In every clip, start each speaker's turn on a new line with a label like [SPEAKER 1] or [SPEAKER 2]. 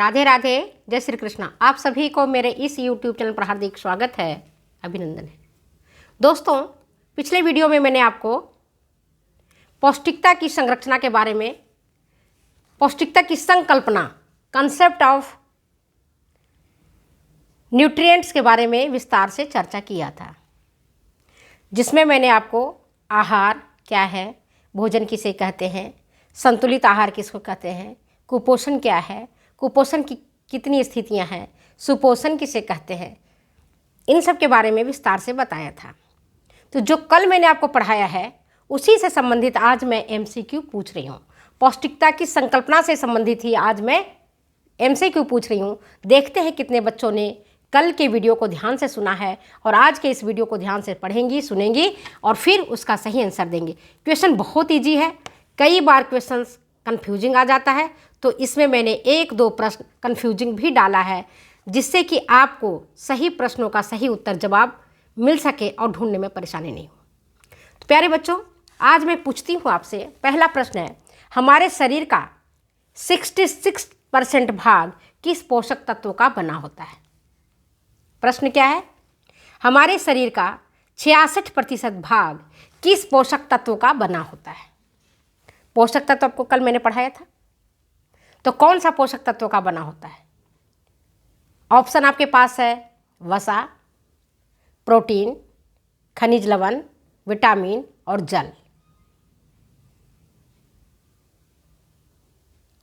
[SPEAKER 1] राधे राधे, जय श्री कृष्णा। आप सभी को मेरे इस YouTube चैनल पर हार्दिक स्वागत है, अभिनंदन है। दोस्तों, पिछले वीडियो में मैंने आपको पौष्टिकता की संरचना के बारे में, पौष्टिकता की संकल्पना, कंसेप्ट ऑफ न्यूट्रिएंट्स के बारे में विस्तार से चर्चा किया था, जिसमें मैंने आपको आहार क्या है, भोजन किसे कहते हैं, संतुलित आहार किसको कहते हैं, कुपोषण क्या है, कुपोषण की कितनी स्थितियां हैं, सुपोषण किसे कहते हैं, इन सब के बारे में विस्तार से बताया था। तो जो कल मैंने आपको पढ़ाया है उसी से संबंधित आज मैं MCQ पूछ रही हूँ। पौष्टिकता की संकल्पना से संबंधित ही आज मैं MCQ पूछ रही हूँ। देखते हैं कितने बच्चों ने कल के वीडियो को ध्यान से सुना है और आज के इस वीडियो को ध्यान से पढ़ेंगी, सुनेंगी और फिर उसका सही आंसर देंगे। क्वेश्चन बहुत ईजी है, कई बार क्वेश्चन कन्फ्यूजिंग आ जाता है, तो इसमें मैंने एक दो प्रश्न कन्फ्यूजिंग भी डाला है, जिससे कि आपको सही प्रश्नों का सही उत्तर जवाब मिल सके और ढूंढने में परेशानी नहीं हो। तो प्यारे बच्चों, आज मैं पूछती हूँ आपसे, पहला प्रश्न है, हमारे शरीर का 66% भाग किस पोषक तत्व का बना होता है? प्रश्न क्या है? हमारे शरीर का 66% भाग किस पोषक तत्व का बना होता है? पोषक तत्व आपको कल मैंने पढ़ाया था, तो कौन सा पोषक तत्व का बना होता है? ऑप्शन आपके पास है वसा, प्रोटीन, खनिज लवण, विटामिन और जल।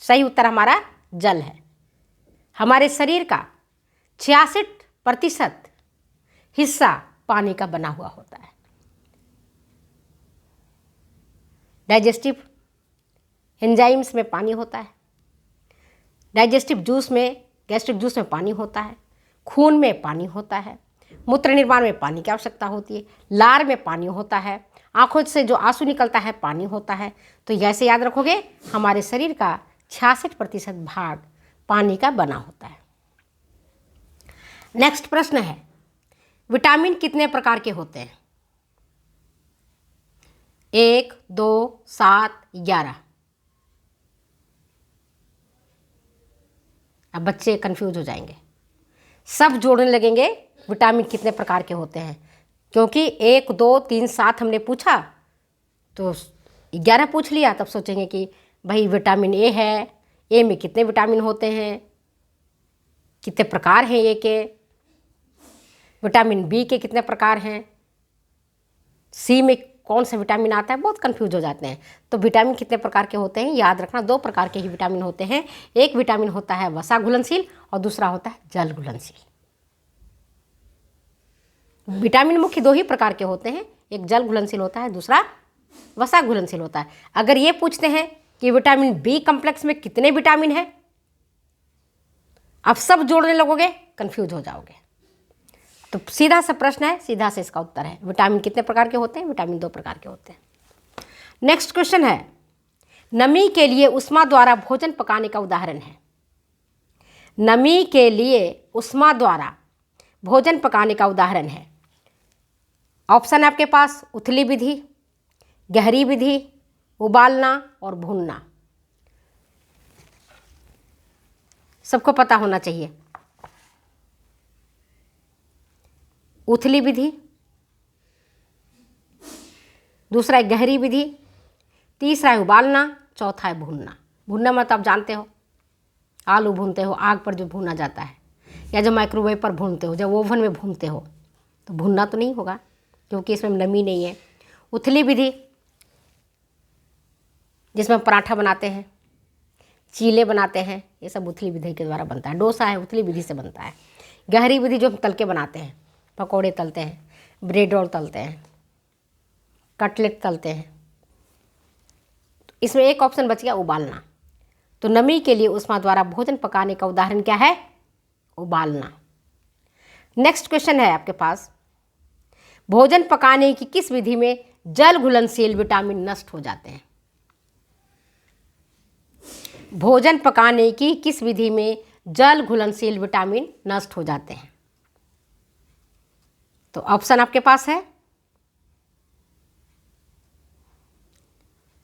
[SPEAKER 1] सही उत्तर हमारा जल है। हमारे शरीर का 66% हिस्सा पानी का बना हुआ होता है। डाइजेस्टिव एंजाइम्स में पानी होता है, डाइजेस्टिव जूस में, गैस्ट्रिक जूस में पानी होता है, खून में पानी होता है, मूत्र निर्माण में पानी की आवश्यकता होती है, लार में पानी होता है, आंखों से जो आंसू निकलता है पानी होता है। तो ऐसे याद रखोगे, हमारे शरीर का 66% भाग पानी का बना होता है। नेक्स्ट प्रश्न है, विटामिन कितने प्रकार के होते हैं? 1, 2, 7, 11। अब बच्चे कंफ्यूज हो जाएंगे, सब जोड़ने लगेंगे विटामिन कितने प्रकार के होते हैं, क्योंकि 1, 2, 3, 7 हमने पूछा तो 11 पूछ लिया, तब सोचेंगे कि भाई विटामिन ए है, ए में कितने विटामिन होते हैं, कितने प्रकार हैं ए के, विटामिन बी के कितने प्रकार हैं, सी में कौन सा विटामिन आता है, बहुत कंफ्यूज हो जाते हैं। तो विटामिन कितने प्रकार के होते हैं याद रखना, 2 प्रकार के ही विटामिन होते हैं। एक विटामिन होता है वसा घुलनशील और दूसरा होता है जल घुलनशील। विटामिन मुख्य 2 ही प्रकार के होते हैं, एक जल घुलनशील होता है, दूसरा वसा घुलनशील होता है। अगर ये पूछते हैं कि विटामिन बी कम्प्लेक्स में कितने विटामिन हैं, आप सब जोड़ने लगोगे, कंफ्यूज हो जाओगे। तो सीधा सा प्रश्न है, सीधा से इसका उत्तर है, विटामिन कितने प्रकार के होते हैं? विटामिन 2 प्रकार के होते हैं। नेक्स्ट क्वेश्चन है, नमी के लिए उष्मा द्वारा भोजन पकाने का उदाहरण है। नमी के लिए उष्मा द्वारा भोजन पकाने का उदाहरण है। ऑप्शन है आपके पास उथली विधि, गहरी विधि, उबालना और भूनना। सबको पता होना चाहिए। उथली विधि, दूसरा है गहरी विधि, तीसरा है उबालना, चौथा है भूनना। भूनना मतलब आप जानते हो, आलू भूनते हो आग पर जो भूना जाता है, या जो माइक्रोवेव पर भूनते हो, जब ओवन में भूनते हो, तो भूनना तो नहीं होगा क्योंकि इसमें नमी नहीं है। उथली विधि जिसमें पराठा बनाते हैं, चीले बनाते हैं, ये सब उथली विधि के द्वारा बनता है। डोसा है उथली विधि से बनता है। गहरी विधि जो हम तल के बनाते हैं, पकौड़े तलते हैं, ब्रेड रोल तलते हैं, कटलेट तलते हैं। इसमें एक ऑप्शन बच गया उबालना। तो नमी के लिए उष्मा द्वारा भोजन पकाने का उदाहरण क्या है? उबालना। नेक्स्ट क्वेश्चन है आपके पास, भोजन पकाने की किस विधि में जल घुलनशील विटामिन नष्ट हो जाते हैं? भोजन पकाने की किस विधि में जल घुलनशील विटामिन नष्ट हो जाते हैं? तो ऑप्शन आपके पास है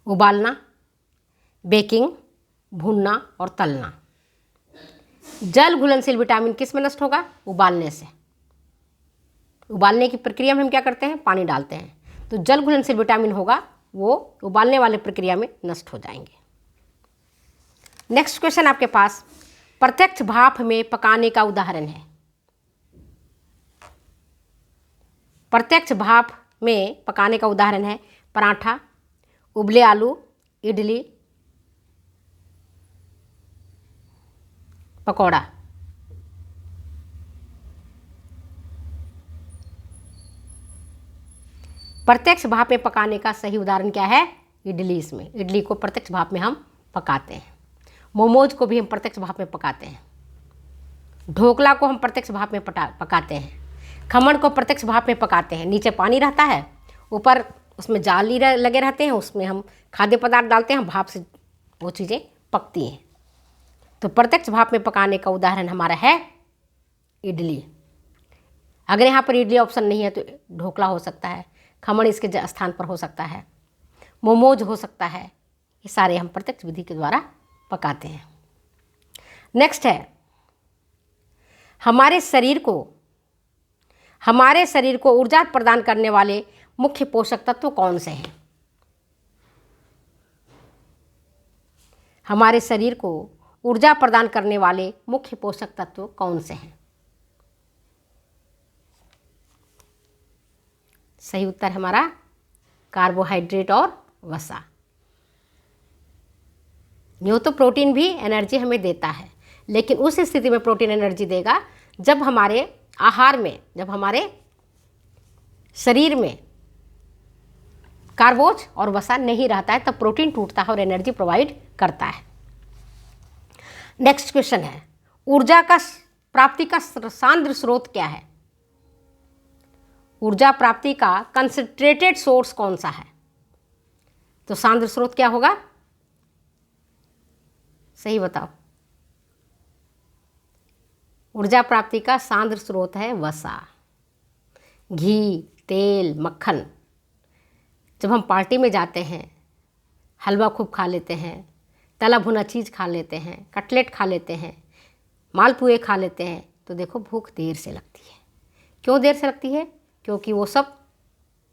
[SPEAKER 1] उबालना, बेकिंग, भूनना और तलना। जल घुलनशील विटामिन किस में नष्ट होगा? उबालने से। उबालने की प्रक्रिया में हम क्या करते हैं? पानी डालते हैं, तो जल घुलनशील विटामिन होगा वो उबालने वाले प्रक्रिया में नष्ट हो जाएंगे। नेक्स्ट क्वेश्चन आपके पास, प्रत्यक्ष भाप में पकाने का उदाहरण है। प्रत्यक्ष भाप में पकाने का उदाहरण है पराठा, उबले आलू, इडली, पकौड़ा। प्रत्यक्ष भाप में पकाने का सही उदाहरण क्या है? इडली। इसमें इडली को प्रत्यक्ष भाप में हम पकाते हैं। मोमोज को भी हम प्रत्यक्ष भाप में पकाते हैं। ढोकला को हम प्रत्यक्ष भाप में पकाते हैं। खमण को प्रत्यक्ष भाप में पकाते हैं। नीचे पानी रहता है, ऊपर उसमें जाली लगे रहते हैं, उसमें हम खाद्य पदार्थ डालते हैं, भाप से वो चीज़ें पकती हैं। तो प्रत्यक्ष भाप में पकाने का उदाहरण हमारा है इडली। अगर यहाँ पर इडली ऑप्शन नहीं है तो ढोकला हो सकता है, खमण इसके स्थान पर हो सकता है, मोमोज हो सकता है। ये सारे हम प्रत्यक्ष विधि के द्वारा पकाते हैं। नेक्स्ट है, हमारे शरीर को ऊर्जा प्रदान करने वाले मुख्य पोषक तत्व कौन से हैं? हमारे शरीर को ऊर्जा प्रदान करने वाले मुख्य पोषक तत्व कौन से हैं? सही उत्तर हमारा कार्बोहाइड्रेट और वसा। यूँ तो प्रोटीन भी एनर्जी हमें देता है, लेकिन उस स्थिति में प्रोटीन एनर्जी देगा जब हमारे आहार में, जब हमारे शरीर में कार्बोज और वसा नहीं रहता है, तब प्रोटीन टूटता है और एनर्जी प्रोवाइड करता है। नेक्स्ट क्वेश्चन है, ऊर्जा का प्राप्ति का सांद्र स्रोत क्या है? ऊर्जा प्राप्ति का कंसंट्रेटेड सोर्स कौन सा है? तो सांद्र स्रोत क्या होगा? सही बताओ। ऊर्जा प्राप्ति का सांद्र स्रोत है वसा। घी, तेल, मक्खन। जब हम पार्टी में जाते हैं, हलवा खूब खा लेते हैं, तला भुना चीज़ खा लेते हैं, कटलेट खा लेते हैं, मालपुए खा लेते हैं, तो देखो भूख देर से लगती है। क्यों देर से लगती है? क्योंकि वो सब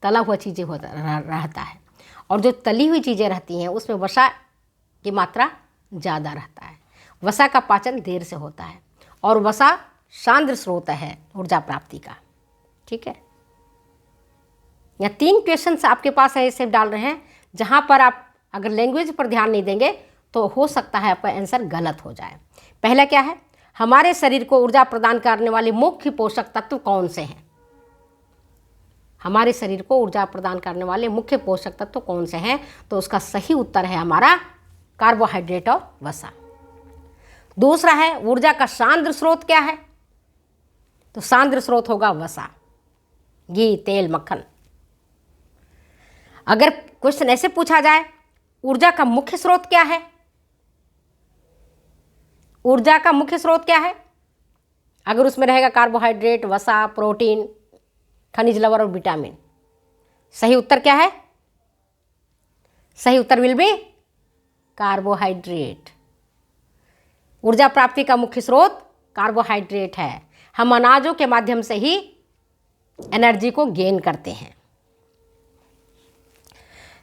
[SPEAKER 1] तला हुआ चीज़ें रहता है, और जो तली हुई चीज़ें रहती हैं उसमें वसा की मात्रा ज़्यादा रहता है। वसा का पाचन देर से होता है, और वसा सांद्र स्रोत है ऊर्जा प्राप्ति का। ठीक है, या 3 क्वेश्चंस आपके पास ऐसे डाल रहे हैं जहाँ पर आप अगर लैंग्वेज पर ध्यान नहीं देंगे तो हो सकता है आपका आंसर गलत हो जाए। पहला क्या है? हमारे शरीर को ऊर्जा प्रदान करने वाले मुख्य पोषक तत्व कौन से हैं? हमारे शरीर को ऊर्जा प्रदान करने वाले मुख्य पोषक तत्व कौन से हैं? तो उसका सही उत्तर है हमारा कार्बोहाइड्रेट और वसा। दूसरा है, ऊर्जा का सांद्र स्रोत क्या है? तो सांद्र स्रोत होगा वसा, घी, तेल, मक्खन। अगर क्वेश्चन ऐसे पूछा जाए, ऊर्जा का मुख्य स्रोत क्या है? ऊर्जा का मुख्य स्रोत क्या है? अगर उसमें रहेगा कार्बोहाइड्रेट, वसा, प्रोटीन, खनिज लवण और विटामिन। सही उत्तर क्या है? सही उत्तर विल बी कार्बोहाइड्रेट। ऊर्जा प्राप्ति का मुख्य स्रोत कार्बोहाइड्रेट है। हम अनाजों के माध्यम से ही एनर्जी को गेन करते हैं।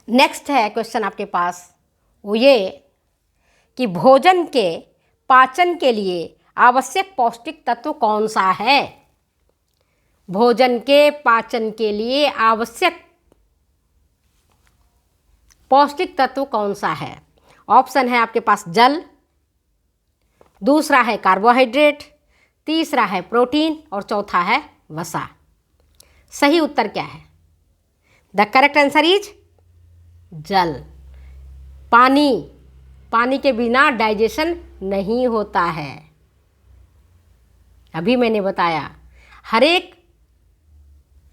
[SPEAKER 1] नेक्स्ट है क्वेश्चन आपके पास, वो ये कि भोजन के पाचन के लिए आवश्यक पौष्टिक तत्व कौन सा है? भोजन के पाचन के लिए आवश्यक पौष्टिक तत्व कौन सा है? ऑप्शन है आपके पास जल, दूसरा है कार्बोहाइड्रेट, तीसरा है प्रोटीन और चौथा है वसा। सही उत्तर क्या है? द करेक्ट आंसर इज जल। पानी के बिना डाइजेशन नहीं होता है। अभी मैंने बताया, हर एक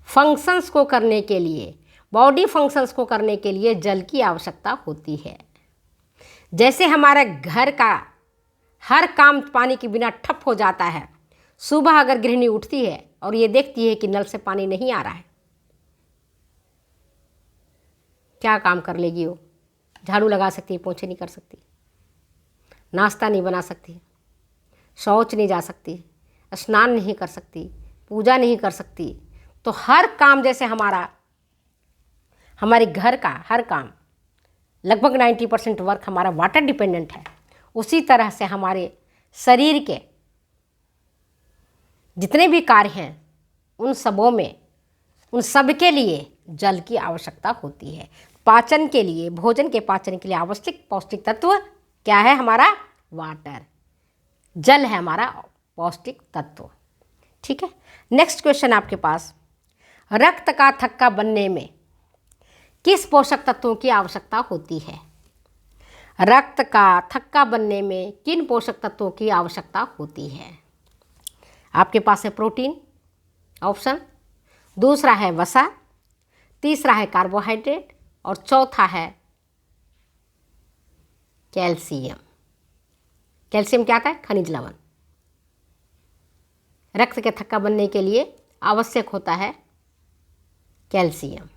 [SPEAKER 1] फंक्शंस को करने के लिए, बॉडी फंक्शंस को करने के लिए जल की आवश्यकता होती है। जैसे हमारे घर का हर काम पानी के बिना ठप हो जाता है। सुबह अगर गृहिणी उठती है और ये देखती है कि नल से पानी नहीं आ रहा है, क्या काम कर लेगी वो? झाड़ू लगा सकती है, पोंछे नहीं कर सकती, नाश्ता नहीं बना सकती, शौच नहीं जा सकती, स्नान नहीं कर सकती, पूजा नहीं कर सकती, तो हर काम जैसे हमारे घर का हर काम लगभग 90% वर्क हमारा वाटर डिपेंडेंट है, उसी तरह से हमारे शरीर के जितने भी कार्य हैं उन सब के लिए जल की आवश्यकता होती है। पाचन के लिए, भोजन के पाचन के लिए आवश्यक पौष्टिक तत्व क्या है? हमारा वाटर, जल है हमारा पौष्टिक तत्व। ठीक है, नेक्स्ट क्वेश्चन आपके पास, रक्त का थक्का बनने में किस पोषक तत्वों की आवश्यकता होती है? रक्त का थक्का बनने में किन पोषक तत्वों की आवश्यकता होती है? आपके पास है प्रोटीन ऑप्शन, दूसरा है वसा, तीसरा है कार्बोहाइड्रेट और चौथा है कैल्शियम। कैल्शियम क्या है? खनिज लवण। रक्त के थक्का बनने के लिए आवश्यक होता है कैल्शियम।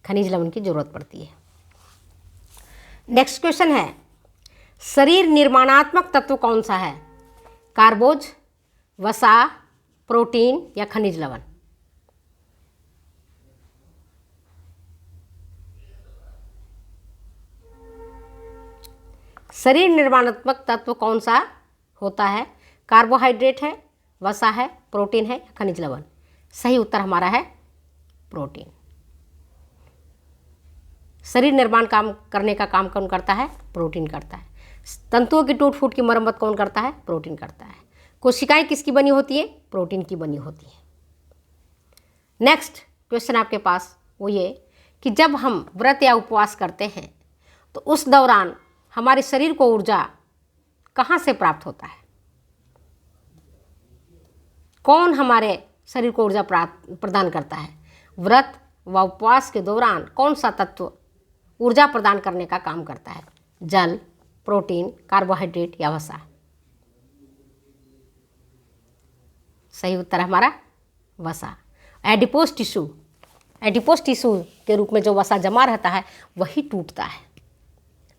[SPEAKER 1] खनिज लवण की जरूरत पड़ती है। नेक्स्ट क्वेश्चन है, शरीर निर्माणात्मक तत्व कौन सा है? कार्बोज, वसा, प्रोटीन या खनिज लवण? शरीर निर्माणात्मक तत्व कौन सा होता है? कार्बोहाइड्रेट है, वसा है, प्रोटीन है, खनिज लवण? सही उत्तर हमारा है प्रोटीन। शरीर निर्माण काम करने का काम कौन करता है? प्रोटीन करता है। तंतुओं की टूट फूट की मरम्मत कौन करता है? प्रोटीन करता है। कोशिकाएं किसकी बनी होती है? प्रोटीन की बनी होती है। नेक्स्ट क्वेश्चन आपके पास वो ये कि जब हम व्रत या उपवास करते हैं तो उस दौरान हमारे शरीर को ऊर्जा कहाँ से प्राप्त होता है? कौन हमारे शरीर को ऊर्जा प्रदान करता है? व्रत व उपवास के दौरान कौन सा तत्व ऊर्जा प्रदान करने का काम करता है? जल, प्रोटीन, कार्बोहाइड्रेट या वसा? सही उत्तर हमारा वसा। एडिपोज टिश्यू के रूप में जो वसा जमा रहता है वही टूटता है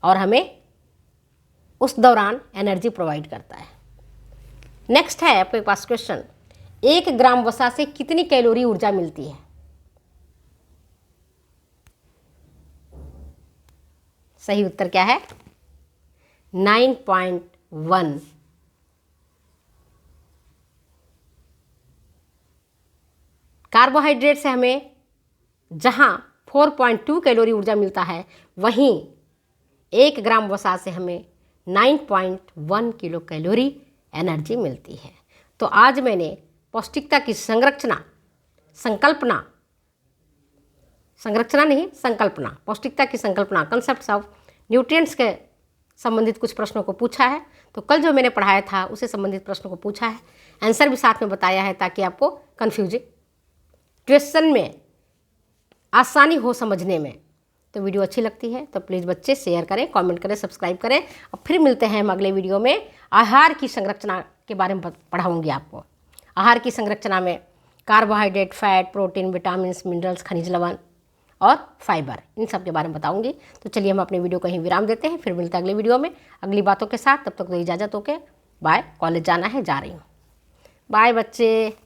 [SPEAKER 1] और हमें उस दौरान एनर्जी प्रोवाइड करता है। नेक्स्ट है आपके पास क्वेश्चन, 1 ग्राम वसा से कितनी कैलोरी ऊर्जा मिलती है? सही उत्तर क्या है? 9.1। कार्बोहाइड्रेट से हमें जहां 4.2 कैलोरी ऊर्जा मिलता है, वहीं 1 ग्राम वसा से हमें 9.1 किलो कैलोरी एनर्जी मिलती है। तो आज मैंने पौष्टिकता की पौष्टिकता की संकल्पना, कंसेप्ट्स ऑफ न्यूट्रिएंट्स के संबंधित कुछ प्रश्नों को पूछा है। तो कल जो मैंने पढ़ाया था उससे संबंधित प्रश्नों को पूछा है, आंसर भी साथ में बताया है ताकि आपको कन्फ्यूजिंग क्वेश्चन में आसानी हो समझने में। तो वीडियो अच्छी लगती है तो प्लीज़ बच्चे शेयर करें, कमेंट करें, सब्सक्राइब करें। और फिर मिलते हैं हम अगले वीडियो में। आहार की संरचना के बारे में पढ़ाऊँगी आपको। आहार की संरचना में carbohydrate, fat, protein, vitamin, minerals, खनिज लवण और फाइबर, इन सब के बारे में बताऊंगी। तो चलिए हम अपने वीडियो को यहीं विराम देते हैं, फिर मिलते हैं अगले वीडियो में अगली बातों के साथ। तब तक तो इजाज़त, ओके बाय। कॉलेज जाना है, जा रही हूँ। बाय बच्चे।